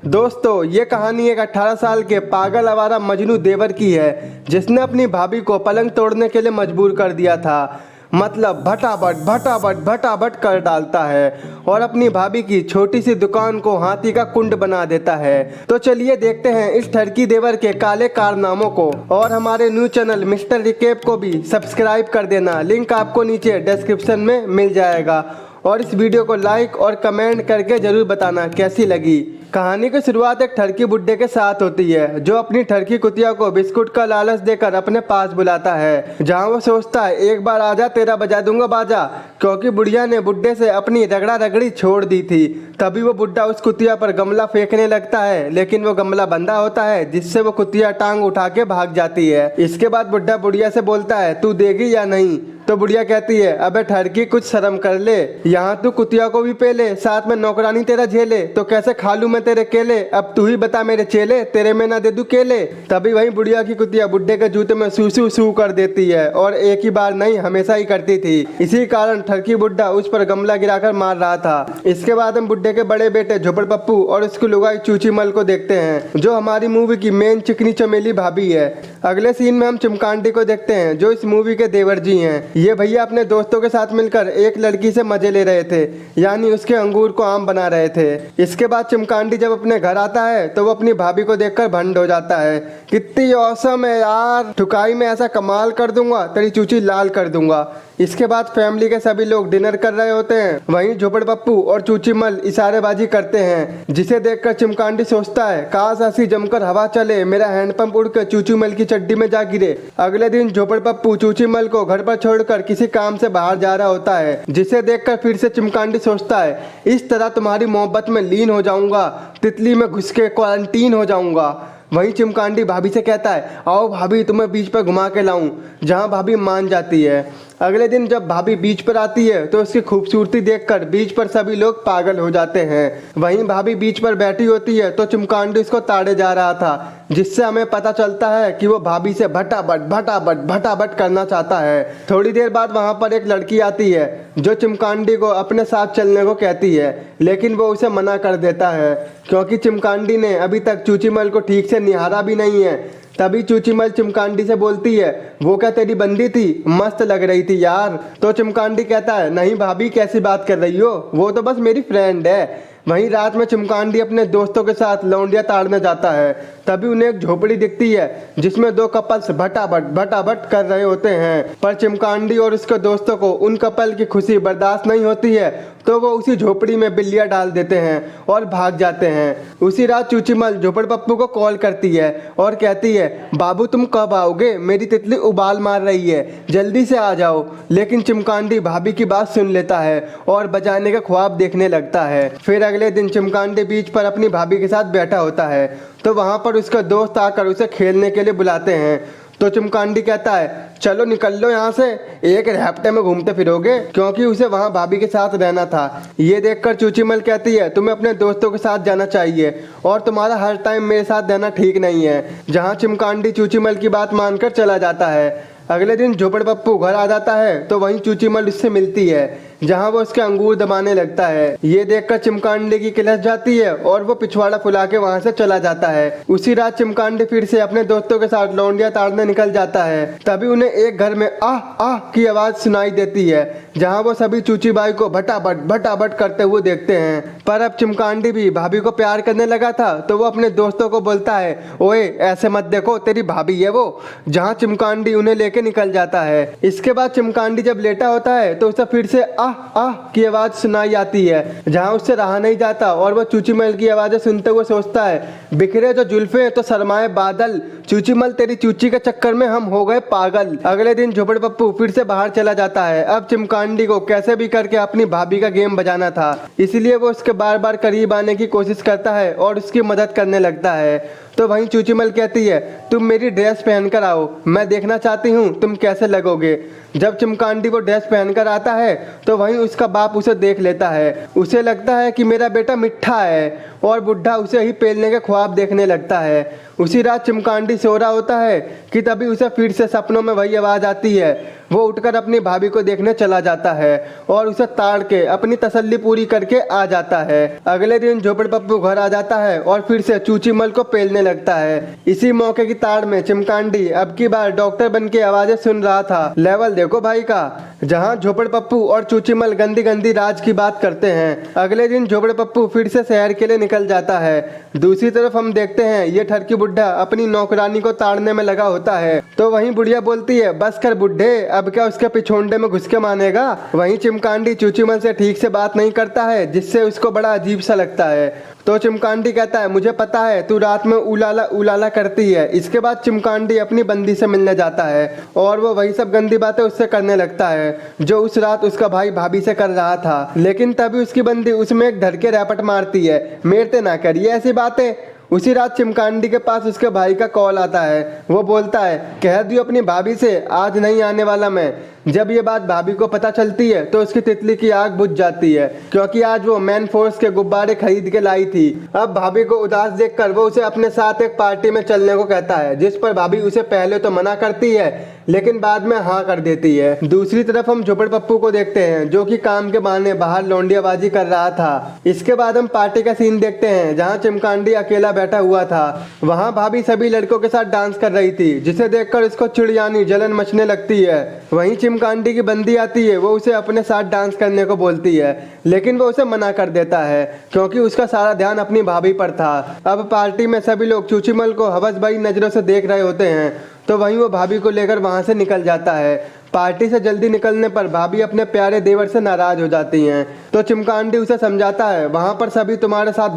दोस्तों ये कहानी एक 18 साल के पागल आवारा मजनू देवर की है जिसने अपनी भाभी को पलंग तोड़ने के लिए मजबूर कर दिया था। मतलब भटाभट भटाभट भटाभट कर डालता है और अपनी भाभी की छोटी सी दुकान को हाथी का कुंड बना देता है। तो चलिए देखते हैं इस ठरकी देवर के काले कारनामों को। और हमारे न्यू चैनल मिस्टर रिकेप को भी सब्सक्राइब कर देना, लिंक आपको नीचे डिस्क्रिप्शन में मिल जाएगा। और इस वीडियो को लाइक और कमेंट करके जरूर बताना कैसी लगी। कहानी की शुरुआत एक ठरकी बुड्ढे के साथ होती है जो अपनी ठरकी कुतिया को बिस्कुट का लालच देकर अपने पास बुलाता है, जहां वो सोचता है एक बार आजा तेरा बजा दूंगा बाजा, क्योंकि बुढ़िया ने बुड्ढे से अपनी रगड़ा रगड़ी छोड़ दी थी। तभी वो बुड्ढा उस कुतिया पर गमला फेंकने लगता है, लेकिन वो गमला बंधा होता है जिससे वो कुतिया टांग उठा के भाग जाती है। इसके बाद बुड्ढा बुढ़िया से बोलता है तू देगी या नहीं। तो बुढ़िया कहती है अबे ठरकी कुछ शर्म कर ले, यहाँ तू कुतिया को भी पेले साथ में नौकरानी तेरा झेले, तो कैसे खा लूं मैं तेरे केले, अब तू ही बता मेरे चेले, तेरे में ना दे दूं केले। तभी वही बुढ़िया की कुतिया बुड्ढे के जूते में सू सू कर देती है और एक ही बार नहीं हमेशा ही करती थी। इसी कारण ठरकी बुड्ढा उस पर गमला गिराकर मार रहा था। इसके बाद हम बुड्ढे के बड़े बेटे झोपड़ पप्पू और उसकी लुगाई चूची मल को देखते हैं जो हमारी मूवी की मेन चिकनी चमेली भाभी है। अगले सीन में हम चमकांडी को देखते हैं जो इस मूवी के देवर जी हैं। ये भैया अपने दोस्तों के साथ मिलकर एक लड़की से मजे ले रहे थे, यानी उसके अंगूर को आम बना रहे थे। इसके बाद चमकांडी जब अपने घर आता है तो वो अपनी भाभी को देखकर भंड हो जाता है। कितनी औसम है यार, ठुकाई में ऐसा कमाल कर दूंगा, तेरी चूची लाल कर दूंगा। इसके बाद फैमिली के सभी लोग डिनर कर रहे होते हैं। वहीं झोपड़ पप्पू और चूची मल इशारेबाजी करते हैं, जिसे देखकर चमकांडी सोचता है काश ऐसी जमकर हवा चले, मेरा हैंडपंप उड़ कर चूची मल की चड्डी में जा गिरे। अगले दिन झोपड़ पप्पू चूची मल को घर पर छोड़कर किसी काम से बाहर जा रहा होता है, जिसे देखकर फिर से चमकांडी सोचता है इस तरह तुम्हारी मोहब्बत में लीन हो जाऊंगा, तितली में घुस के क्वारंटीन हो जाऊंगा। वहीं चमकांडी भाभी से कहता है आओ भाभी तुम्हें बीच पर घुमा के लाऊं, जहां भाभी मान जाती है। अगले दिन जब भाभी बीच पर आती है तो उसकी खूबसूरती देखकर बीच पर सभी लोग पागल हो जाते हैं। वहीं भाभी बीच पर बैठी होती है तो चमकांडी उसको ताड़े जा रहा था, जिससे हमें पता चलता है कि वो भाभी से भटाभट भटाभट भटाभट करना चाहता है। थोड़ी देर बाद वहां पर एक लड़की आती है जो चमकांडी को अपने साथ चलने को कहती है, लेकिन वो उसे मना कर देता है क्योंकि चमकांडी ने अभी तक चूचीमल को ठीक से निहारा भी नहीं है। तभी चूचीमल चमकांडी से बोलती है वो क्या तेरी बंदी थी, मस्त लग रही थी यार। तो चमकांडी कहता है नहीं भाभी कैसी बात कर रही हो, वो तो बस मेरी फ्रेंड है। वहीं रात में चमकांडी अपने दोस्तों के साथ लौंडिया ताड़ने जाता है। तभी उन्हें एक झोपड़ी दिखती है जिसमें दो कपल्स भटाभट भटाभट कर रहे होते हैं, पर चमकांडी और उसके दोस्तों को उन कपल की खुशी बर्दाश्त नहीं होती है, तो वो उसी झोपड़ी में बिल्लियां डाल देते हैं और भाग जाते हैं। उसी रात चूचीमल झोपड़ पप्पू को कॉल करती है और कहती है बाबू तुम कब आओगे, मेरी तितली उबाल मार रही है, जल्दी से आ जाओ। लेकिन चमकांडी भाभी की बात सुन लेता है और बजाने का ख्वाब देखने लगता है। फिर अगले दिन चमकांडी बीच पर अपनी भाभी के साथ बैठा होता है तो वहां पर उसका दोस्त आकर उसे खेलने के लिए बुलाते हैं। तो चमकांडी कहता है चलो निकल लो यहाँ से, एक हफ्ते में घूमते फिरोगे, क्योंकि उसे वहाँ भाभी के साथ रहना था। ये देखकर चूचीमल कहती है तुम्हें अपने दोस्तों के साथ जाना चाहिए और तुम्हारा हर टाइम मेरे साथ रहना ठीक नहीं है, जहाँ चमकांडी चूचीमल की बात मानकर चला जाता है। अगले दिन झोपड़ पप्पू घर आ जाता है तो वहीं चूचीमल उससे मिलती है, जहां वो उसके अंगूर दबाने लगता है। ये देखकर चमकांडी की किलस जाती है और वो पिछवाड़ा फुला के वहां से चला जाता है। उसी रात चमकांडी फिर से अपने दोस्तों के साथ लौंडिया ताड़ने निकल जाता है। तभी उन्हें एक घर में आह आह की आवाज सुनाई देती है, जहां वो सभी चूचीबाई को भटाभट भटाभट करते हुए देखते हैं। पर अब चमकांडी भी भाभी को प्यार करने लगा था तो वो अपने दोस्तों को बोलता है ओए ऐसे मत देखो, तेरी भाभी है वो, जहाँ चमकांडी उन्हें लेके निकल जाता है। इसके बाद चमकांडी जब लेटा होता है तो उसे फिर से आह आह की आवाज सुनाई आती है, जहां उससे रहा नहीं जाता और वो चूचीमल की आवाजें सुनते हुए सोचता है बिखरे जो जुल्फे तो शर्माए बादल, चूचीमल तेरी चूची के चक्कर में हम हो गए पागल। अगले दिन झोपड़ पप्पू फिर से बाहर चला जाता है। अब चमकांडी को कैसे भी करके अपनी भाभी का गेम बजाना था, इसलिए वो उसके बार बार करीब आने की कोशिश करता है और उसकी मदद करने लगता है। तो वहीं चूचीमल कहती है तुम मेरी ड्रेस पहनकर आओ, मैं देखना चाहती हूँ तुम कैसे लगोगे। जब चमकांडी वो ड्रेस पहनकर आता है तो वहीं उसका बाप उसे देख लेता है। उसे लगता है कि मेरा बेटा मिठा है और बुढ़ा उसे ही पेलने के ख्वाब देखने लगता है। उसी रात चमकांडी सो रहा होता है कि तभी उसे फिर से सपनों में वही आवाज आती है, वो उठकर अपनी भाभी को देखने चला जाता है और उसे ताड़ के अपनी तसल्ली पूरी करके आ जाता है। अगले दिन झोपड़ पप्पू घर आ जाता है और फिर से चूचीमल को पेलने लगता है। इसी मौके की ताड़ में चिमकांडी अब की बार डॉक्टर बन के आवाजें सुन रहा था। लेवल देखो भाई का, जहाँ झोपड़ पप्पू और चूचीमल गंदी गंदी राज की बात करते हैं। अगले दिन झोपड़ पप्पू फिर से शहर के लिए निकल जाता है। दूसरी तरफ हम देखते हैं ये ठरकी बुढ़ा अपनी नौकरानी को ताड़ने में लगा होता है। तो वहीं बुढ़िया बोलती है, बस कर बुढ़े, अब क्या उसके पिछोंडे में घुस के मानेगा। वहीं चिमकांडी चूचीमल से ठीक से बात नहीं करता है, जिससे उसको बड़ा अजीब सा लगता है। तो चिमकांडी कहता है, मुझे पता है तू रात में उलाला उलाला करती है। इसके बाद चिमकांडी अपनी बंदी से मिलने जाता है और वो वही सब गंदी बातें उससे करने लगता है जो उस रात उसका भाई भाभी से कर रहा था। लेकिन तभी उसकी बंदी उसमें एक धर के रैपट मारती है, मेरते ना करिए ऐसी बातें। उसी रात चिमकांडी के पास उसके भाई का कॉल आता है। वो बोलता है, कह दियो अपनी भाभी से आज नहीं आने वाला मैं। जब ये बात भाभी को पता चलती है तो उसकी तितली की आग बुझ जाती है, क्योंकि आज वो मैन फोर्स के गुब्बारे खरीद के लाई थी। अब भाभी को उदास देखकर वो उसे अपने साथ एक पार्टी में चलने को कहता है, जिस पर भाभी उसे पहले तो मना करती है लेकिन बाद में हाँ कर देती है। दूसरी तरफ हम झोपड़ पप्पू को देखते हैं जो कि काम के बहाने बाहर लौंडियाबाजी कर रहा था। इसके बाद हम पार्टी का सीन देखते हैं जहाँ चिमकांडी अकेला बैठा हुआ था। वहाँ भाभी सभी लड़कों के साथ डांस कर रही थी, जिसे देखकर उसको चिड़ियानी जलन मचने लगती है। वहीं चिमकांडी की बंदी आती है, वो उसे अपने साथ डांस करने को बोलती है लेकिन वो उसे मना कर देता है क्योंकि उसका सारा ध्यान अपनी भाभी पर था। अब पार्टी में सभी लोग चूचीमल को हवस भरी नजरों से देख रहे होते हैं, तो वहीं वो भाभी को लेकर वहां से निकल जाता है। पार्टी से जल्दी निकलने पर भाभी अपने प्यारे देवर से नाराज हो जाती हैं। तो चिमकांडी उसे समझाता है, वहां पर सभी तुम्हारे साथ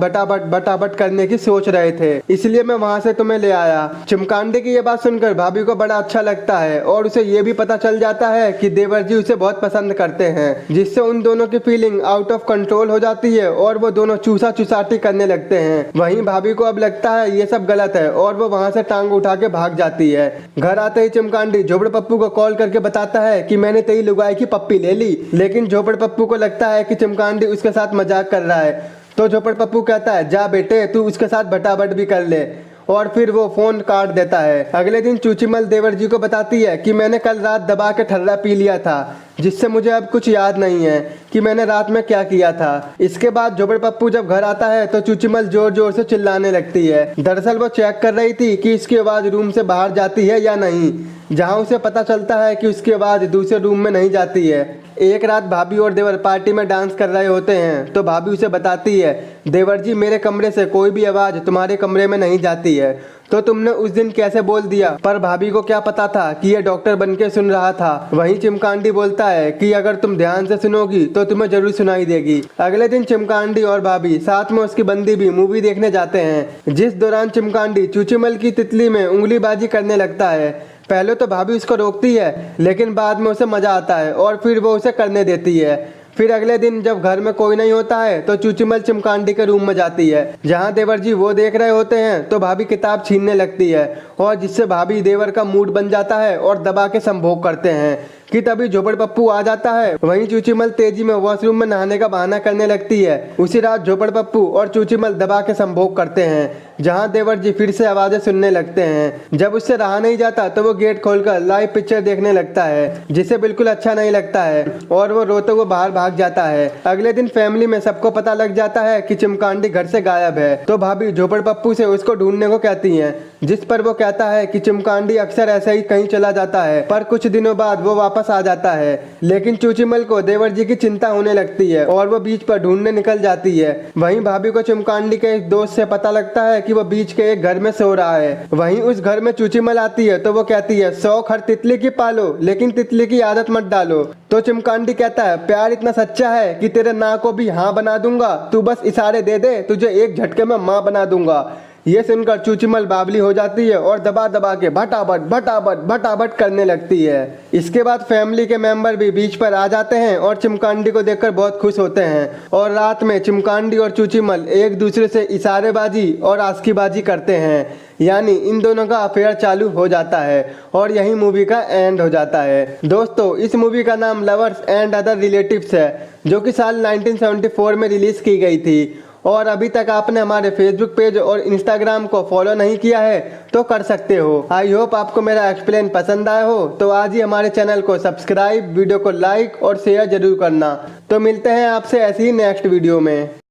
बटाबट करने की सोच रहे थे, इसलिए मैं वहां से तुम्हें ले आया। चिमकांडी की ये बात सुनकर भाभी को बड़ा अच्छा लगता है और उसे ये भी पता चल जाता है कि देवर जी उसे बहुत पसंद करते हैं, जिससे उन दोनों की फीलिंग आउट ऑफ कंट्रोल हो जाती है और वो दोनों चूसा चुसाटी करने लगते हैं। वहीं भाभी को अब लगता है ये सब गलत है और वो वहां से टांग उठा के भाग जाती है। घर आते ही चिमकांडी झोपड़ पप्पू को कॉल करके बताता है कि मैंने तेरी लुगाई की पप्पी ले ली, लेकिन झोपड़ पप्पू को लगता है कि चिमकांडी उसके साथ मजाक कर रहा है। तो झोपड़ पप्पू कहता है, जा बेटे तू उसके साथ बटाबट भी कर ले, और फिर वो फोन काट देता है। अगले दिन चूचीमल देवर जी को बताती है कि मैंने कल रात दबा के ठर्रा पी लिया था, जिससे मुझे अब कुछ याद नहीं है कि मैंने रात में क्या किया था। इसके बाद झोपड़ पप्पू जब घर आता है तो चूचीमल जोर जोर से चिल्लाने लगती है। दरअसल वो चेक कर रही थी कि इसकी आवाज रूम से बाहर जाती है या नहीं, जहाँ उसे पता चलता है कि उसकी आवाज दूसरे रूम में नहीं जाती है। एक रात भाभी और देवर पार्टी में डांस कर रहे होते हैं, तो भाभी उसे बताती है, देवर जी मेरे कमरे से कोई भी आवाज तुम्हारे कमरे में नहीं जाती है, तो तुमने उस दिन कैसे बोल दिया। पर भाभी को क्या पता था कि ये डॉक्टर बनके सुन रहा था। वहीं चिमकांडी बोलता है कि अगर तुम ध्यान से सुनोगी तो तुम्हें जरूर सुनाई देगी। अगले दिन चिमकांडी और भाभी साथ में उसकी बंदी भी मूवी देखने जाते हैं, जिस दौरान चिमकांडी चूचीमल की तितली में उंगलीबाजी करने लगता है। पहले तो भाभी उसको रोकती है लेकिन बाद में उसे मजा आता है और फिर वो उसे करने देती है। फिर अगले दिन जब घर में कोई नहीं होता है तो चूचीमल चिमकांडी के रूम में जाती है, जहाँ देवर जी वो देख रहे होते हैं। तो भाभी किताब छीनने लगती है और जिससे भाभी देवर का मूड बन जाता है और दबा के संभोग करते हैं कि तभी झोपड़ पप्पू आ जाता है। वहीं चूचीमल तेजी में वॉशरूम में नहाने का बहाना करने लगती है। उसी रात झोपड़ पप्पू और चूचीमल दबा के संभोग करते हैं, जहां देवर जी फिर से आवाजें सुनने लगते हैं। जब उससे रहा नहीं जाता तो वो गेट खोलकर लाइव पिक्चर देखने लगता है, जिसे बिल्कुल अच्छा नहीं लगता है और वो रोते हुए बाहर भाग जाता है। अगले दिन फैमिली में सबको पता लग जाता है कि चिमकांडी घर से गायब है। तो भाभी झोपड़ पप्पू से उसको ढूंढने को कहती है, जिस पर वो कहता है कि चिमकांडी अक्सर ऐसे ही कहीं चला जाता है, पर कुछ दिनों बाद वो वापस आ जाता है। लेकिन चूचीमल को देवर जी की चिंता होने लगती है और वो बीच पर ढूंढने निकल जाती है। वहीं भाभी को चिमकांडी के एक दोस्त से पता लगता है कि वो बीच के एक घर में सो रहा है। वहीं उस घर में चूचीमल आती है तो वो कहती है, शौक हर तितली की पालो लेकिन तितली की आदत मत डालो। तो चिमकांडी कहता है, प्यार इतना सच्चा है कि तेरे ना को भी हाँ बना दूंगा, तू बस इशारे दे दे, तुझे एक झटके में माँ बना दूंगा। ये सुनकर चूचीमल बावली हो जाती है और दबा दबा के भटाबट करने लगती है। इसके बाद फैमिली के मेंबर भी बीच पर आ जाते हैं और चिमकांडी को देखकर बहुत खुश होते हैं और रात में चिमकांडी और चूचीमल एक दूसरे से इशारेबाजी और आस्कीबाजी करते हैं, यानी इन दोनों का अफेयर चालू हो जाता है और यही मूवी का एंड हो जाता है। दोस्तों, इस मूवी का नाम लवर्स एंड अदर रिलेटिव्स है, जो कि साल 1974 में रिलीज की गई थी और अभी तक आपने हमारे फेसबुक पेज और इंस्टाग्राम को फॉलो नहीं किया है तो कर सकते हो। आई होप आपको मेरा एक्सप्लेन पसंद आया हो, तो आज ही हमारे चैनल को सब्सक्राइब, वीडियो को लाइक और शेयर जरूर करना। तो मिलते हैं आपसे ऐसी ही नेक्स्ट वीडियो में।